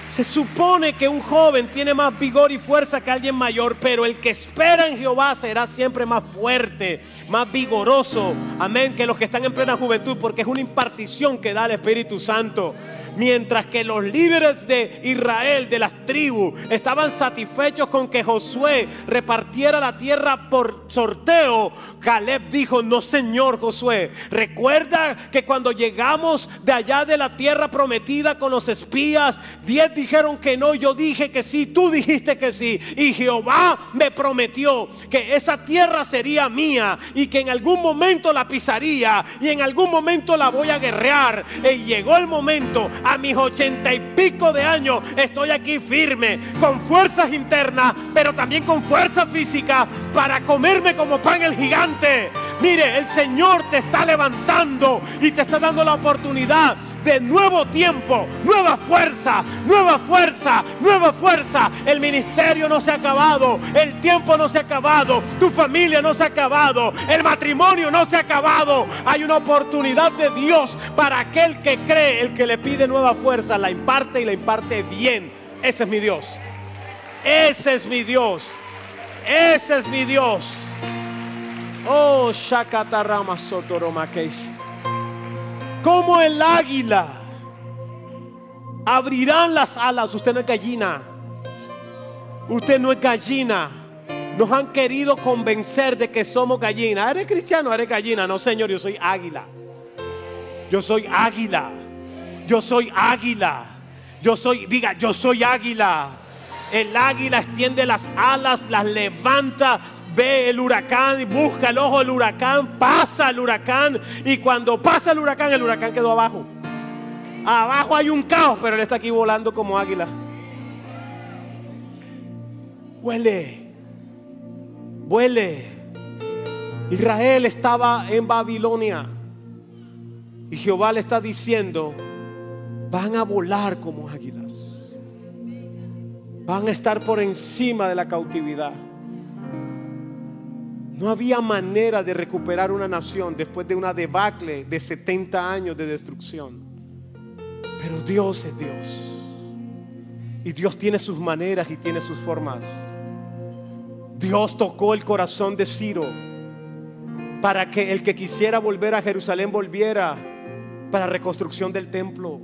Se supone que un joven tiene más vigor y fuerza que alguien mayor, pero el que espera en Jehová será siempre más fuerte, más vigoroso, amén, que los que están en plena juventud, porque es una impartición que da el Espíritu Santo. Mientras que los líderes de Israel, de las tribus, estaban satisfechos con que Josué repartiera la tierra por sorteo, Caleb dijo: no, señor Josué, recuerda que cuando llegamos de allá de la tierra prometida con los espías, 10 dijeron que no, yo dije que sí, tú dijiste que sí, y Jehová me prometió que esa tierra sería mía y que en algún momento la pisaría y en algún momento la voy a guerrear. Y llegó el momento, a mis 80 y pico de años estoy aquí firme, con fuerzas internas, pero también con fuerza física, para comerme como pan el gigante. Mire, el Señor te está levantando y te está dando la oportunidad de nuevo tiempo, nueva fuerza, nueva fuerza, nueva fuerza. El ministerio no se ha acabado, el tiempo no se ha acabado, tu familia no se ha acabado, el matrimonio no se ha acabado. Hay una oportunidad de Dios para aquel que cree. El que le pide nueva fuerza la imparte, y la imparte bien. Ese es mi Dios. Ese es mi Dios. Ese es mi Dios. Oh, Shakatarama Sotoromakesh. Como el águila abrirán las alas. Usted no es gallina. Usted no es gallina. Nos han querido convencer de que somos gallina. ¿Eres cristiano? ¿Eres gallina? No, señor, yo soy águila. Yo soy águila. Yo soy águila. Yo soy águila. El águila extiende las alas, las levanta, ve el huracán, busca el ojo del huracán, pasa el huracán, y cuando pasa el huracán quedó abajo. Abajo hay un caos, pero él está aquí volando como águila. Vuele, vuele. Israel estaba en Babilonia y Jehová le está diciendo: van a volar como águilas, van a estar por encima de la cautividad. No había manera de recuperar una nación después de una debacle de 70 años de destrucción. Pero Dios es Dios, y Dios tiene sus maneras y tiene sus formas. Dios tocó el corazón de Ciro para que el que quisiera volver a Jerusalén volviera, para reconstrucción del templo.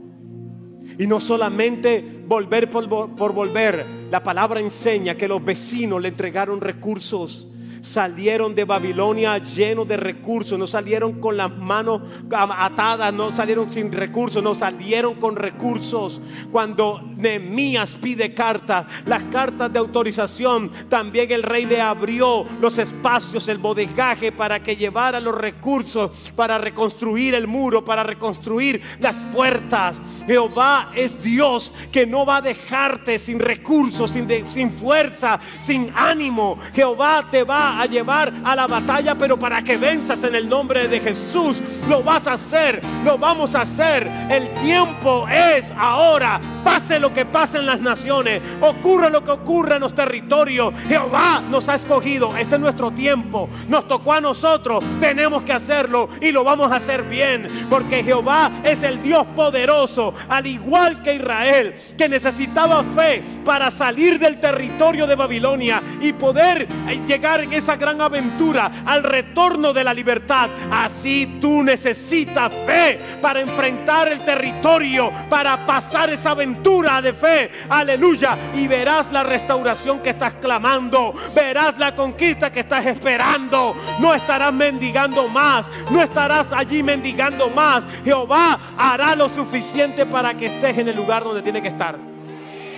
Y no solamente volver por volver. La palabra enseña que los vecinos le entregaron recursos. Salieron de Babilonia llenos de recursos. No salieron con las manos atadas, no salieron sin recursos, no salieron con recursos. Cuando Nehemías pide cartas, las cartas de autorización, también el rey le abrió los espacios, el bodegaje, para que llevara los recursos para reconstruir el muro, para reconstruir las puertas. Jehová es Dios que no va a dejarte sin recursos, sin fuerza, sin ánimo. Jehová te va a llevar a la batalla, pero para que venzas en el nombre de Jesús. Lo vas a hacer, lo vamos a hacer. El tiempo es ahora. Pase lo que pase en las naciones, ocurra lo que ocurra en los territorios, Jehová nos ha escogido. Este es nuestro tiempo, nos tocó a nosotros, tenemos que hacerlo y lo vamos a hacer bien, porque Jehová es el Dios poderoso, al igual que Israel, que necesitaba fe para salir del territorio de Babilonia y poder llegar en esa gran aventura al retorno de la libertad. Así tú necesitas fe para enfrentar el territorio, para pasar esa aventura de fe. Aleluya. Y verás la restauración que estás clamando, verás la conquista que estás esperando. No estarás mendigando más, no estarás allí mendigando más. Jehová hará lo suficiente para que estés en el lugar donde tiene que estar,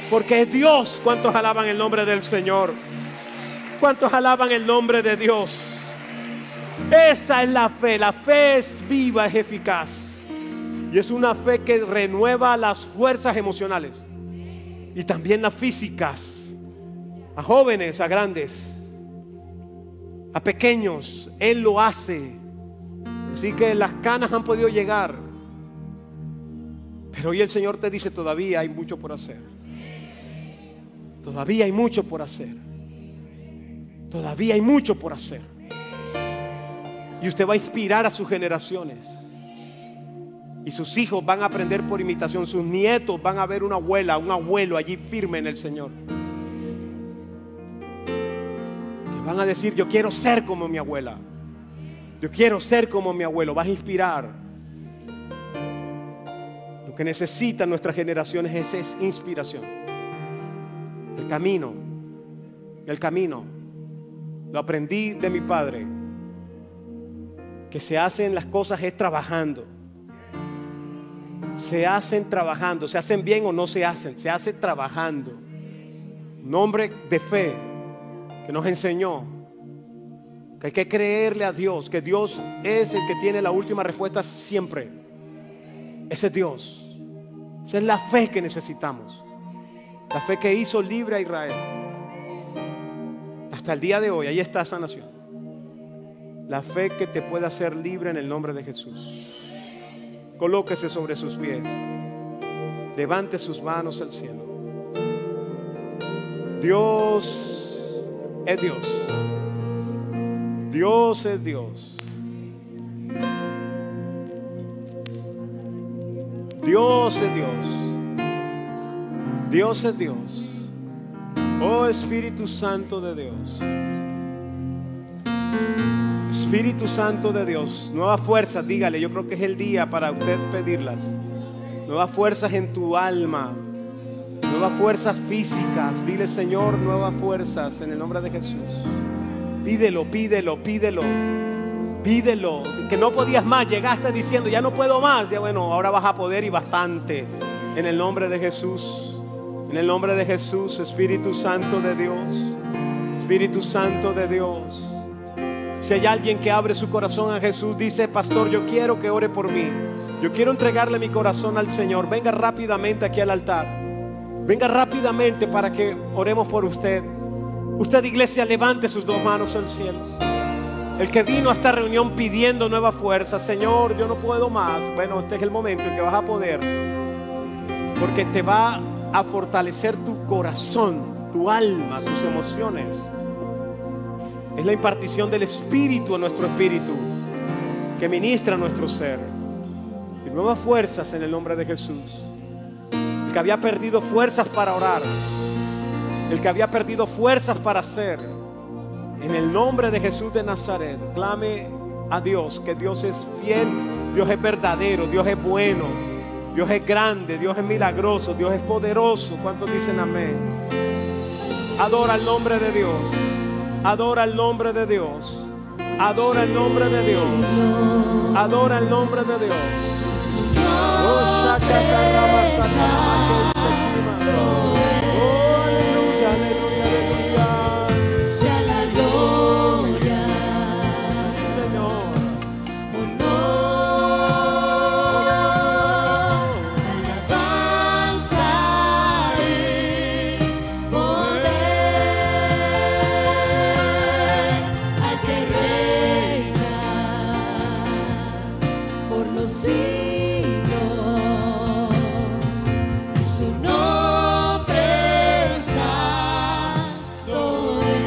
porque es Dios. ¿Cuántos alaban el nombre del Señor? ¿Cuántos alaban el nombre de Dios? Esa es la fe. La fe es viva, es eficaz, y es una fe que renueva las fuerzas emocionales y también las físicas, a jóvenes, a grandes, a pequeños. Él lo hace. Así que las canas han podido llegar, pero hoy el Señor te dice: todavía hay mucho por hacer. Todavía hay mucho por hacer. Todavía hay mucho por hacer. Y usted va a inspirar a sus generaciones, y sus hijos van a aprender por imitación. Sus nietos van a ver una abuela, un abuelo allí firme en el Señor, que van a decir: yo quiero ser como mi abuela, yo quiero ser como mi abuelo. Vas a inspirar. que necesitan nuestras generaciones es inspiración. El camino lo aprendí de mi padre, que se hacen las cosas es trabajando. Se hacen trabajando, se hacen bien o no se hace trabajando. Un hombre de fe que nos enseñó que hay que creerle a Dios, que Dios es el que tiene la última respuesta siempre. Ese es Dios. Esa es la fe que necesitamos. La fe que hizo libre a Israel. Hasta el día de hoy, ahí está esa nación. La fe que te puede hacer libre en el nombre de Jesús. Colóquese sobre sus pies. Levante sus manos al cielo. Dios es Dios. Dios es Dios. Dios es Dios. Dios es Dios. Oh Espíritu Santo de Dios. Espíritu Santo de Dios. Nuevas fuerzas, dígale. Yo creo que es el día para usted pedirlas. Nuevas fuerzas en tu alma. Nuevas fuerzas físicas. Dile, Señor, nuevas fuerzas en el nombre de Jesús. Pídelo, pídelo, pídelo. Pídelo. Que no podías más. Llegaste diciendo, ya no puedo más. Ya bueno, ahora vas a poder y bastante. En el nombre de Jesús. En el nombre de Jesús. Espíritu Santo de Dios. Espíritu Santo de Dios. Si hay alguien que abre su corazón a Jesús, dice, pastor, yo quiero que ore por mí. Yo quiero entregarle mi corazón al Señor. Venga rápidamente aquí al altar. Venga rápidamente para que oremos por usted. Usted, iglesia, levante sus dos manos al cielo. El que vino a esta reunión pidiendo nueva fuerza. Señor, yo no puedo más. Bueno, este es el momento en que vas a poder. Porque te va a fortalecer tu corazón, tu alma, tus emociones. Es la impartición del Espíritu a nuestro espíritu que ministra a nuestro ser. Y nuevas fuerzas en el nombre de Jesús. El que había perdido fuerzas para orar, el que había perdido fuerzas para hacer, en el nombre de Jesús de Nazaret, clame a Dios, que Dios es fiel, Dios es verdadero, Dios es bueno, Dios es grande, Dios es milagroso, Dios es poderoso. ¿Cuántos dicen amén? Adora el nombre de Dios. Adora el nombre de Dios. Adora el nombre de Dios. Adora el nombre de Dios. Oh, aleluya, aleluya, aleluya. Sea la gloria, Señor. alabanza y poder al que reina por los siglos, y su nombre santo es.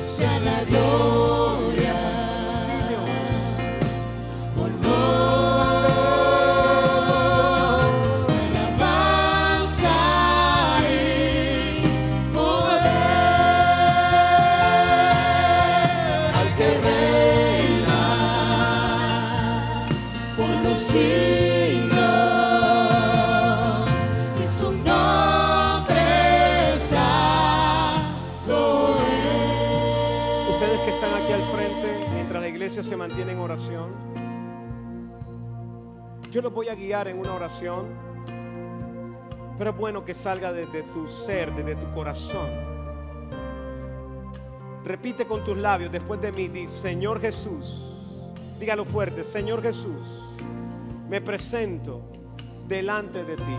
Sea la gloria, alabanza y poder al que reina por los siglos, y su nombre santo es. Ustedes que están aquí al frente, mientras la iglesia se mantiene en oración, yo los voy a guiar en una oración, pero es bueno que salga desde tu ser, desde tu corazón. Repite con tus labios después de mí, di, Señor Jesús, dígalo fuerte, Señor Jesús, me presento delante de ti,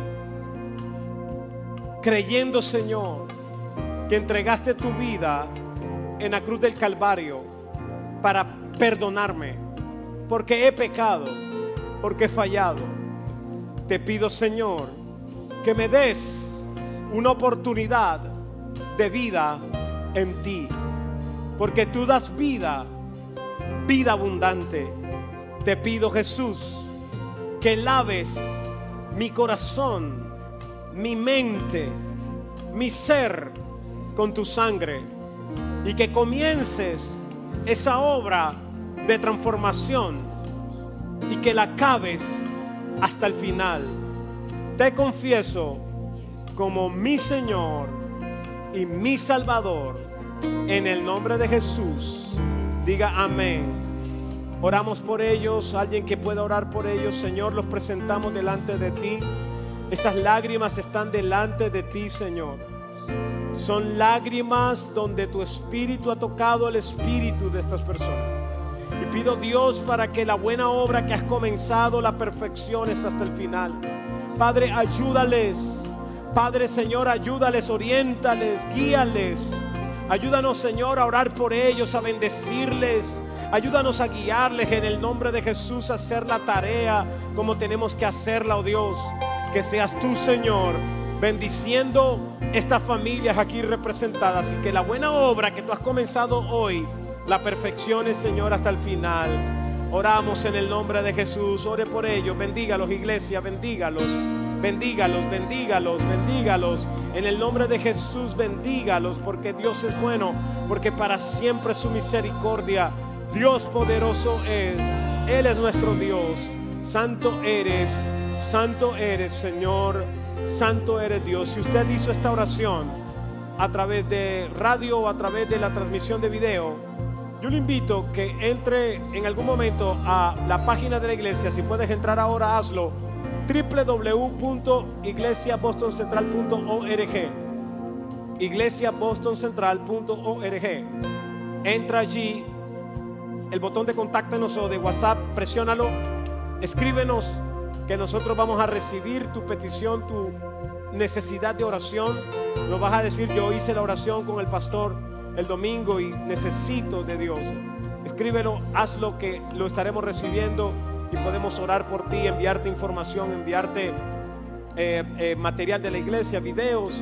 creyendo, Señor, que entregaste tu vida en la cruz del Calvario para perdonarme, porque he pecado, porque he fallado. Te pido, Señor, que me des una oportunidad de vida en ti, porque tú das vida, vida abundante. Te pido, Jesús, que laves mi corazón, mi mente, mi ser con tu sangre, y que comiences esa obra de transformación y que la acabes hasta el final. Te confieso como mi Señor y mi Salvador, en el nombre de Jesús. Diga amén. Oramos por ellos. Alguien que pueda orar por ellos, Señor, los presentamos delante de ti. Esas lágrimas están delante de ti, Señor. Son lágrimas donde tu espíritu ha tocado el espíritu de estas personas. Y pido, Dios, para que la buena obra que has comenzado la perfecciones hasta el final. Padre, ayúdales. Padre, Señor, ayúdales, oriéntales, guíales. Ayúdanos, Señor, a orar por ellos, a bendecirles. Ayúdanos a guiarles en el nombre de Jesús, a hacer la tarea como tenemos que hacerla, oh Dios. Que seas tú, Señor, bendiciendo estas familias aquí representadas, y que la buena obra que tú has comenzado hoy la perfecciones, Señor, hasta el final. Oramos en el nombre de Jesús. Ore por ellos. Bendígalos, iglesia, bendígalos. Bendígalos, bendígalos, bendígalos. En el nombre de Jesús, bendígalos, porque Dios es bueno, porque para siempre su misericordia. Dios poderoso es. Él es nuestro Dios. Santo eres, Señor. Santo eres Dios. Si usted hizo esta oración a través de radio o a través de la transmisión de video, yo le invito que entre en algún momento a la página de la iglesia. Si puedes entrar ahora, hazlo. www.iglesiabostoncentral.org. iglesiabostoncentral.org. Entra allí, el botón de contáctanos o de WhatsApp, presiónalo, escríbenos, que nosotros vamos a recibir tu petición, tu necesidad de oración. Nos vas a decir: yo hice la oración con el pastor el domingo y necesito de Dios. Escríbelo, hazlo, que lo estaremos recibiendo y podemos orar por ti, enviarte información, enviarte material de la iglesia, videos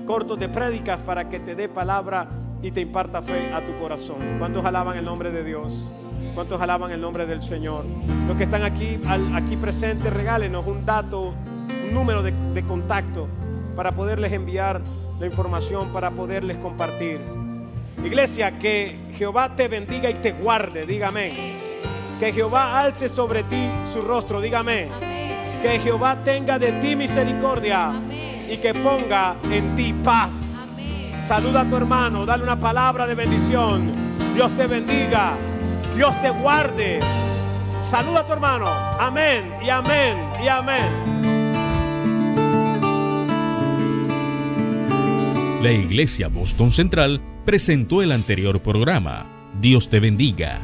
cortos de prédicas para que te dé palabra y te imparta fe a tu corazón. ¿Cuántos alaban el nombre de Dios? ¿Cuántos alaban el nombre del Señor? Los que están aquí presentes, regálenos un dato, un número de contacto para poderles enviar la información, para poderles compartir. Iglesia, que Jehová te bendiga y te guarde. Dígame. Que Jehová alce sobre ti su rostro. Dígame. Que Jehová tenga de ti misericordia. Amén. Y que ponga en ti paz. Amén. Saluda a tu hermano, dale una palabra de bendición. Dios te bendiga, Dios te guarde. Saluda a tu hermano. Amén y amén y amén. La Iglesia Boston Central presentó el anterior programa. Dios te bendiga.